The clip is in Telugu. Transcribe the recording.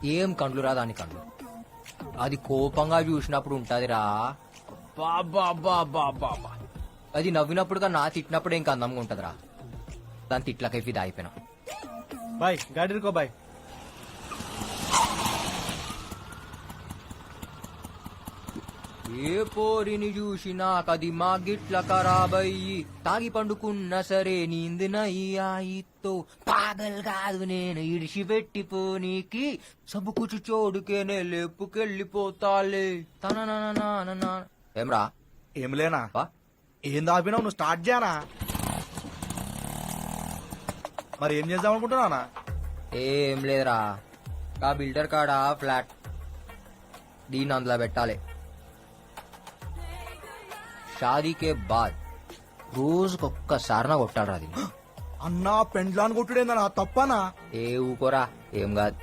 ఏం కండ్లు రా దాని కండ్లు. అది కోపంగా చూసినప్పుడు ఉంటదిరా. బాబా బాబా బాబా. అది నవ్వినప్పుడు నా తిట్టినప్పుడు ఇంకా అందంగా ఉంటదిరా. దాని తిట్లకై ఫిదా అయిపోయినా. బాయ్ గాడి రుకో బాయ్. ఏ పోరిని చూసినా కది మా గిట్ల ఖరాబయ్యి తాగి పండుకున్నా సరే నీందినయ్యాయితో పాగల్ కాదు నేను ఇడిసి పెట్టిపోనీకి సబుకుచు చోడుకేనే లేపుకెళ్ళిపోతాలే తన. ఏమ్రా ఏం లేనా వా? ఏం దాపినావు నువ్వు స్టార్ట్ చేయనా? మరి ఏం చేద్దాం అనుకుంటున్నానా? ఏం లేదురా. ఆ బిల్డర్ కాడ ఫ్లాట్ దీన్ని అందులో పెట్టాలి. షాదీకే బాద్ రోజుకొక్కసారి కొట్టాడు అది. అన్నా పెండ్లాన్ని కొట్టుడేందనా తప్పనా? ఏ ఊకోరా ఏం కాదు.